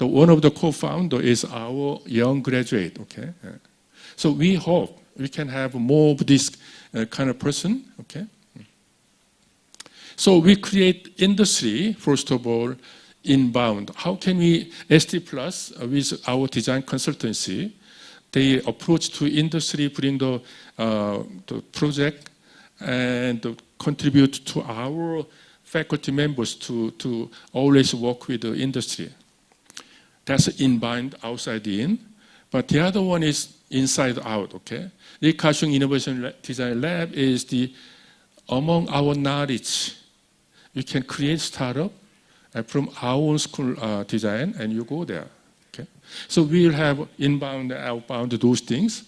one of the co-founder is our young graduate, okay? So we hope we can have more of this kind of person, okay? So we create industry, first of all, inbound. How can we, ST Plus, with our design consultancy, they approach to industry, bring the project and contribute to our faculty members to always work with the industry. That's inbound, outside in. But the other one is inside out, okay? The Ka-shung Innovation Design Lab is the, among our knowledge, you can create startup from our own school design and you go there, okay? So we'll have inbound, outbound, those things.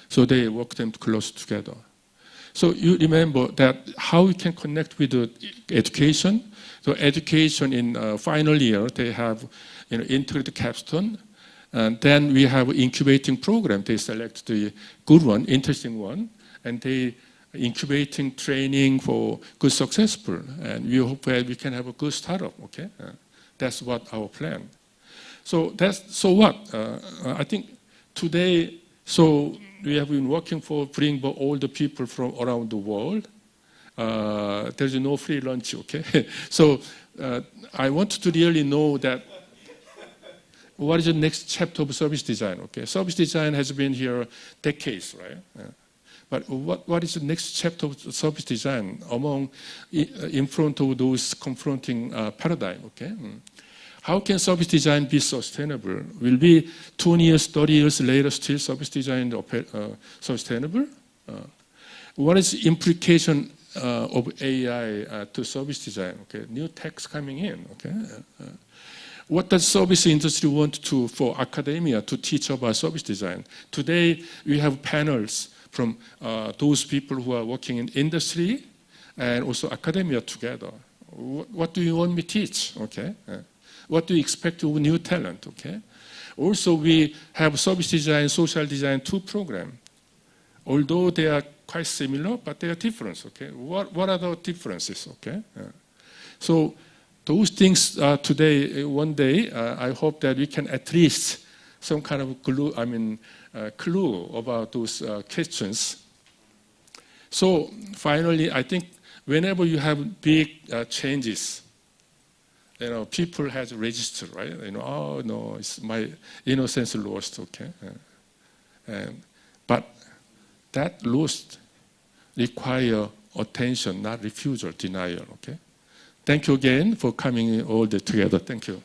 So they work them close together. So you remember that how we can connect with the education. So education in final year, they have integrated capstone. And then we have incubating program. They select the good one, interesting one. And they incubating training for good successful. And we hope that we can have a good startup, okay? That's what our plan. So what? I think today, so we have been working for bring all the people from around the world. There's no free lunch, okay? So I want to really know that what is the next chapter of service design, okay? Service design has been here decades, right? But what is the next chapter of service design among, in front of those confronting paradigm, okay? How can service design be sustainable? Will be 20 years, 30 years later still service design sustainable? What is implication of AI to service design? Okay, new techs coming in. Okay, what does service industry want for academia to teach about service design? Today we have panels from those people who are working in industry and also academia together. What do you want me to teach? Okay. What do you expect of new talent? Okay. Also, we have service design, social design, two programs. Although they are quite similar, but they are different. Okay. What are the differences? Okay. So those things today, one day, I hope that we can at least some kind of clue about those questions. So finally, I think whenever you have big changes, people has registered, right? Oh no, it's my innocence lost, okay? But that lost require attention, not refusal, denial, okay? Thank you again for coming all together. Thank you.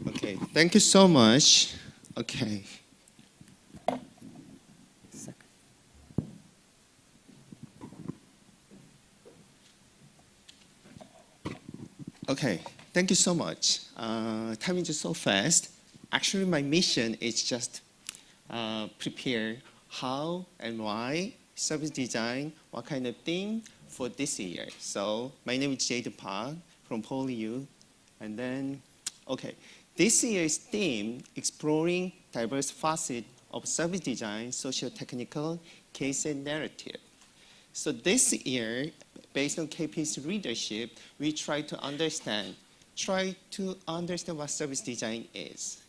Okay, thank you so much. Okay. Okay, thank you so much. Time is just so fast. Actually, my mission is just prepare how and why service design, what kind of thing for this year. So my name is Jade Park from PolyU. And then, okay, this year's theme, exploring diverse facets of service design, socio-technical, case and narrative. So this year, based on KP's leadership, we try to understand what service design is.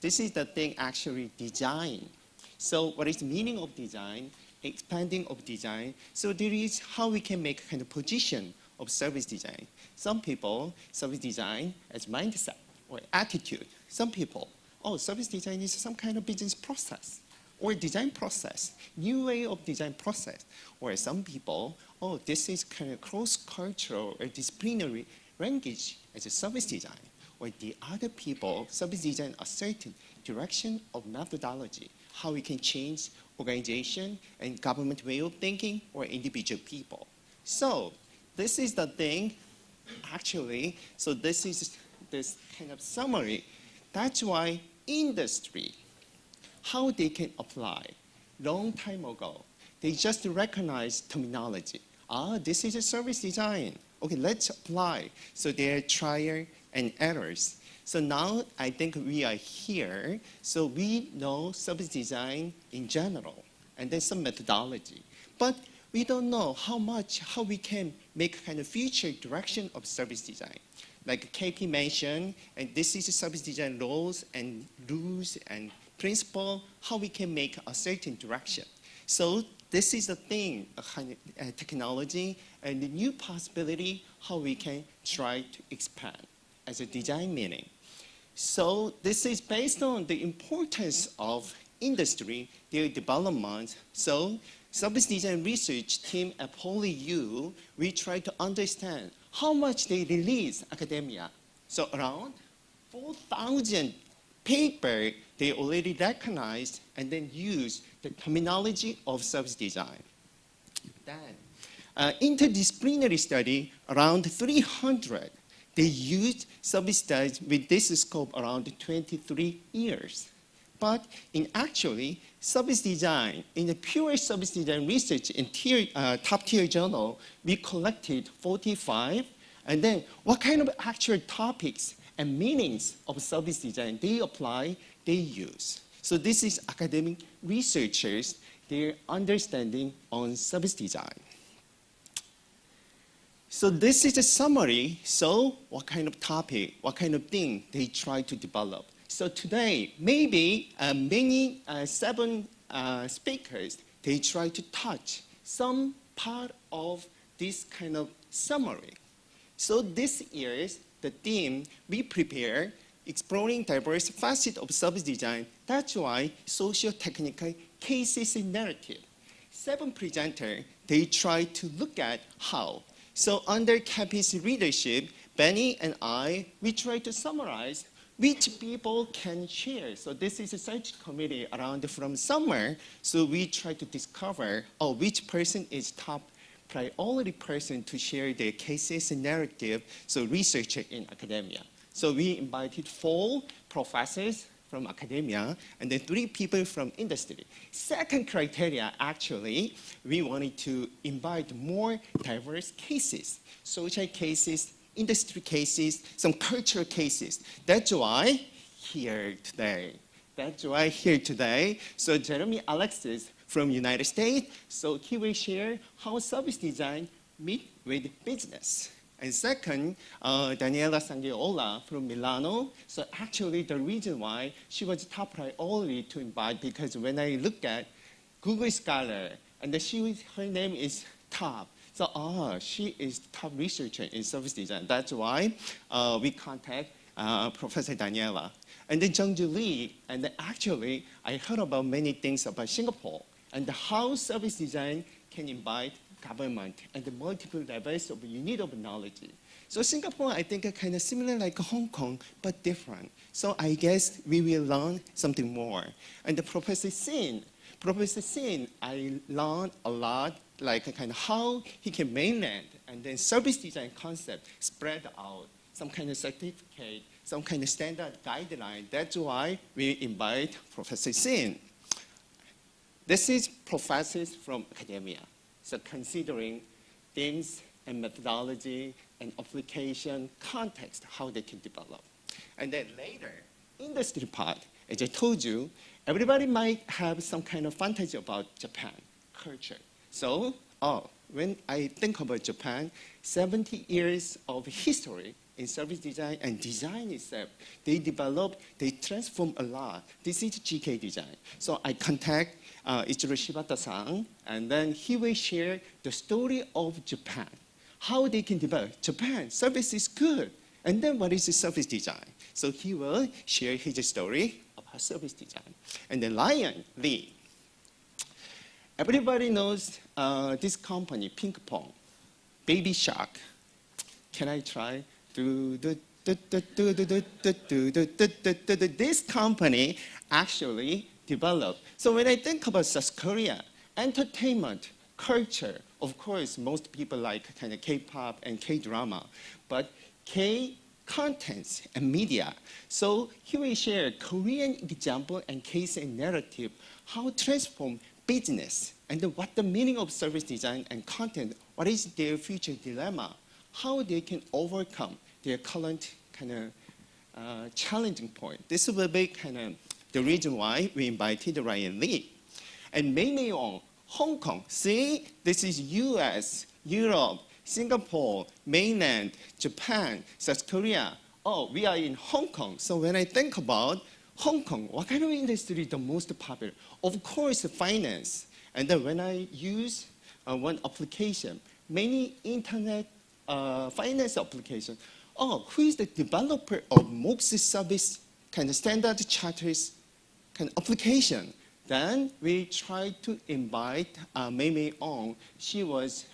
This is the thing actually design. So what is the meaning of design, expanding of design? So there is how we can make kind of position of service design. Some people, service design as mindset or attitude. Some people, oh, service design is some kind of business process or design process, new way of design process. Or some people, oh, this is kind of cross-cultural or disciplinary language as a service design. Or the other people, service design a certain direction of methodology, how we can change organization and government way of thinking or individual people. So this is the thing, actually, so this is this kind of summary. That's why industry, how they can apply. Long time ago, they just recognize terminology. This is a service design. Okay, let's apply. So there are trial and errors. So now I think we are here. So we know service design in general. and then some methodology. But we don't know how we can make kind of future direction of service design. Like KP mentioned, and this is service design laws and rules and principle, how we can make a certain direction. So this is the thing, a kind of technology and the new possibility, how we can try to expand as a design meaning. So this is based on the importance of industry, their development. So service design research team at PolyU, we try to understand how much they release academia. So around 4,000 paper they already recognized and then use the terminology of service design. Then interdisciplinary study, around 300. They used service design with this scope around 23 years. But in actually, service design, in the pure service design research in top-tier journal, we collected 45. And then what kind of actual topics and meanings of service design they apply, they use. So this is academic researchers, their understanding on service design. So this is a summary. So what kind of topic, what kind of thing they try to develop. So today, maybe many 7 speakers, they try to touch some part of this kind of summary. So this year's the theme we prepare, exploring diverse facets of service design. That's why socio-technical cases in narrative. 7 presenters, they try to look at how. So under Cappy's leadership, Benny and I, we try to summarize which people can share. So this is a search committee around from summer. So we try to discover which person is top priority person to share their cases and narrative, so researcher in academia. So we invited 4 professors from academia and then 3 people from industry. Second criteria, actually, we wanted to invite more diverse cases, social cases, industry cases, some cultural cases. That's why here today. So Jeremy Alexis from United States, so he will share how service design meet with business. And second, Daniela Sanghiola from Milano. So actually the reason why she was top priority to invite, because when I look at Google Scholar, and her name is top. So she is top researcher in service design. That's why we contact Professor Daniela. And then Jungju Lee, and actually I heard about many things about Singapore and how service design can invite government and the multiple levels of unit of knowledge. So Singapore, I think, are kind of similar like Hong Kong, but different. So I guess we will learn something more. And the Professor Sin, I learned a lot, like kind of how he can mainland and then service design concept spread out, some kind of certificate, some kind of standard guideline. That's why we invite Professor Sin. This is professors from academia. So considering themes and methodology and application context, how they can develop. And then later, industry part, as I told you, everybody might have some kind of fantasy about Japan culture. So, when I think about Japan, 70 years of history in service design and design itself, they develop, they transform a lot. This is GK design. So I contact Ichiro Shibata-san, and then he will share the story of Japan, how they can develop. Japan, service is good. And then what is the service design? So he will share his story about service design. And then Lion Lee. Everybody knows this company, Ping Pong, Baby Shark. Can I try? This company actually developed. So when I think about South Korea, entertainment, culture, of course, most people like kind of K-pop and K-drama, but K-contents and media. So here we share Korean example and case and narrative, how transform business, and then what the meaning of service design and content, what is their future dilemma, how they can overcome their current kind of challenging point. This will be kind of the reason why we invited Ryan Lee. And mainly on Hong Kong. See, this is US, Europe, Singapore, mainland, Japan, South Korea. Oh, we are in Hong Kong. So when I think about Hong Kong, what kind of industry is the most popular? Of course, finance. And then when I use one application, many internet finance application, oh, who is the developer of multi-service kind of standard charters kind of application? Then we tried to invite Mei Mei Ong. She was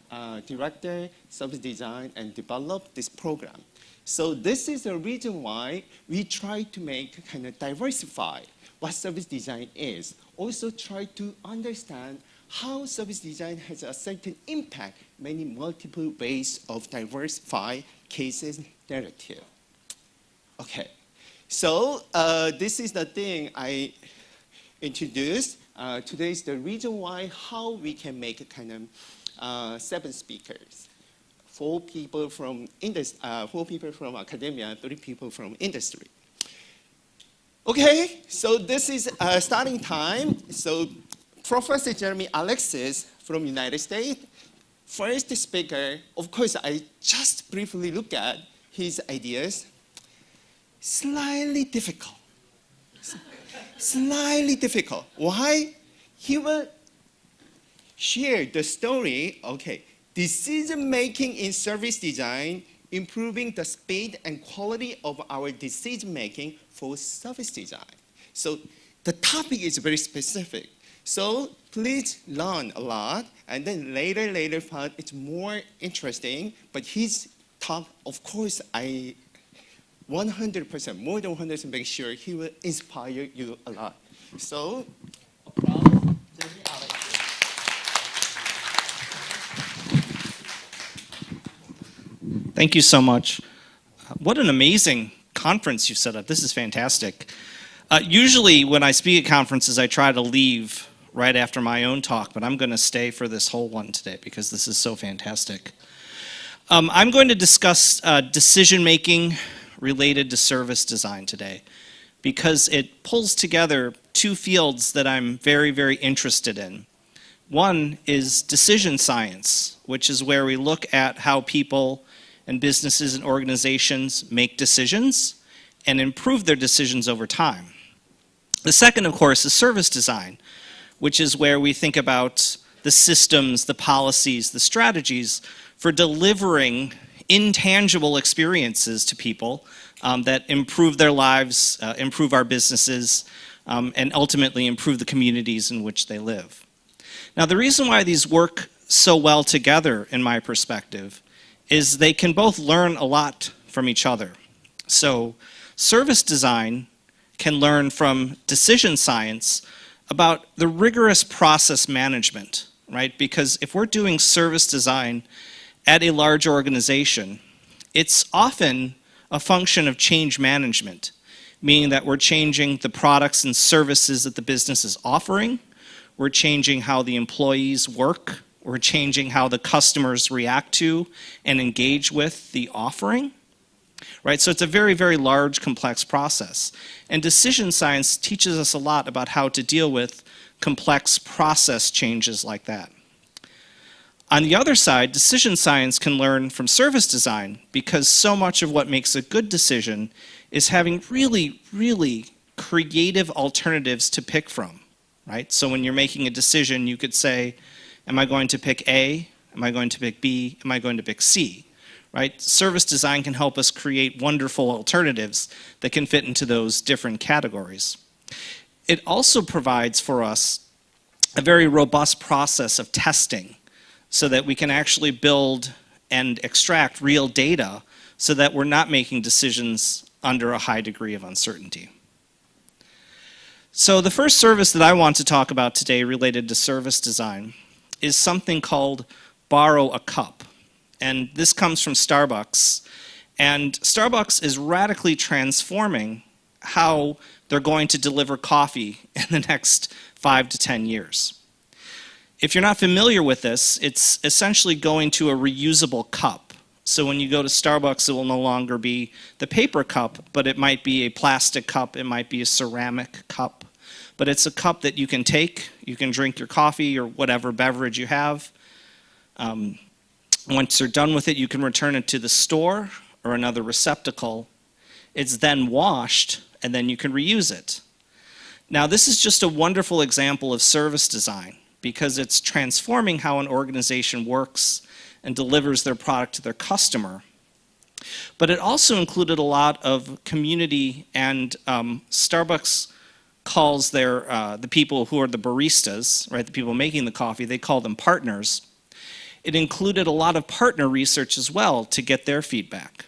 director, service design, and developed this program. So this is the reason why we try to make kind of diversify what service design is. Also try to understand how service design has a certain impact, many multiple ways of diversify cases narrative. Okay, so this is the thing I introduced. Today is the reason why how we can make a kind of 7 speakers. 4 people from academia, 3 people from industry. Okay, so this is starting time. So Professor Jeremy Alexis from United States, first speaker. Of course, I just briefly look at his ideas. Slightly difficult. Slightly difficult. Why? He will share the story, okay, decision-making in service design, improving the speed and quality of our decision-making for service design. So the topic is very specific. So please learn a lot, and then later part, it's more interesting, but his talk, of course, I 100%, more than 100% make sure he will inspire you a lot. So, thank you so much. What an amazing conference you set up. This is fantastic. Usually when I speak at conferences, I try to leave right after my own talk, but I'm going to stay for this whole one today because this is so fantastic. I'm going to discuss decision-making related to service design today because it pulls together 2 fields that I'm very, very interested in. One is decision science, which is where we look at how people and businesses and organizations make decisions and improve their decisions over time. The second, of course, is service design, which is where we think about the systems, the policies, the strategies for delivering intangible experiences to people that improve their lives, improve our businesses, and ultimately improve the communities in which they live. Now, the reason why these work so well together, in my perspective, is they can both learn a lot from each other. So service design can learn from decision science about the rigorous process management, right? Because if we're doing service design at a large organization, it's often a function of change management, meaning that we're changing the products and services that the business is offering, we're changing how the employees work, we're changing how the customers react to and engage with the offering, right? So it's a very, very large, complex process. And decision science teaches us a lot about how to deal with complex process changes like that. On the other side, decision science can learn from service design because so much of what makes a good decision is having really, really creative alternatives to pick from, right? So when you're making a decision, you could say, am I going to pick A? Am I going to pick B? Am I going to pick C? Right? Service design can help us create wonderful alternatives that can fit into those different categories. It also provides for us a very robust process of testing so that we can actually build and extract real data so that we're not making decisions under a high degree of uncertainty. So the first service that I want to talk about today related to service design is something called Borrow a Cup. And this comes from Starbucks. And Starbucks is radically transforming how they're going to deliver coffee in the next 5 to 10 years. If you're not familiar with this, it's essentially going to a reusable cup. So when you go to Starbucks, it will no longer be the paper cup, but it might be a plastic cup, it might be a ceramic cup. but it's a cup that you can take. You can drink your coffee or whatever beverage you have. Once you're done with it, you can return it to the store or another receptacle. It's then washed, and then you can reuse it. Now, this is just a wonderful example of service design because it's transforming how an organization works and delivers their product to their customer. But it also included a lot of community, and Starbucks calls the people who are the baristas, right, the people making the coffee, they call them partners. It included a lot of partner research as well to get their feedback.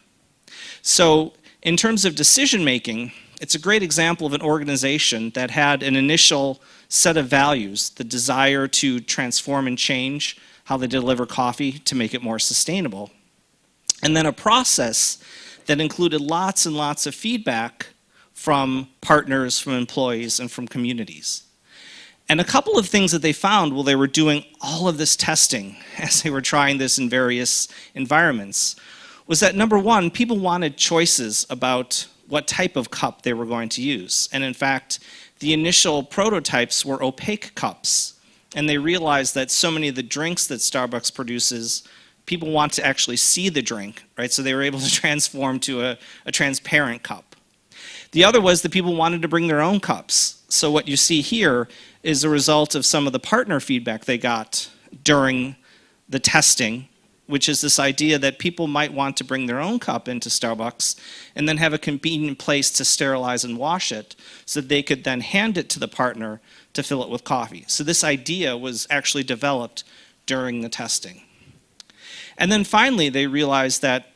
So in terms of decision making, it's a great example of an organization that had an initial set of values, the desire to transform and change how they deliver coffee to make it more sustainable. And then a process that included lots and lots of feedback from partners, from employees, and from communities. And a couple of things that they found while they were doing all of this testing as they were trying this in various environments was that, number one, people wanted choices about what type of cup they were going to use. And in fact, the initial prototypes were opaque cups. And they realized that so many of the drinks that Starbucks produces, people want to actually see the drink, right? So they were able to transform to a transparent cup. The other was that people wanted to bring their own cups. So what you see here is a result of some of the partner feedback they got during the testing, which is this idea that people might want to bring their own cup into Starbucks and then have a convenient place to sterilize and wash it so that they could then hand it to the partner to fill it with coffee. So this idea was actually developed during the testing. And then finally, they realized that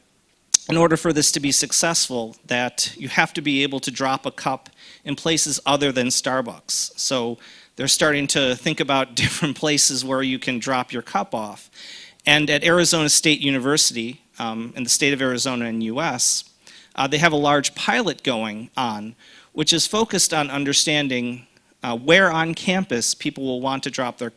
in order for this to be successful, that you have to be able to drop a cup in places other than Starbucks. So they're starting to think about different places where you can drop your cup off. And at Arizona State University, in the state of Arizona in the US, they have a large pilot going on, which is focused on understanding where on campus people will want to drop their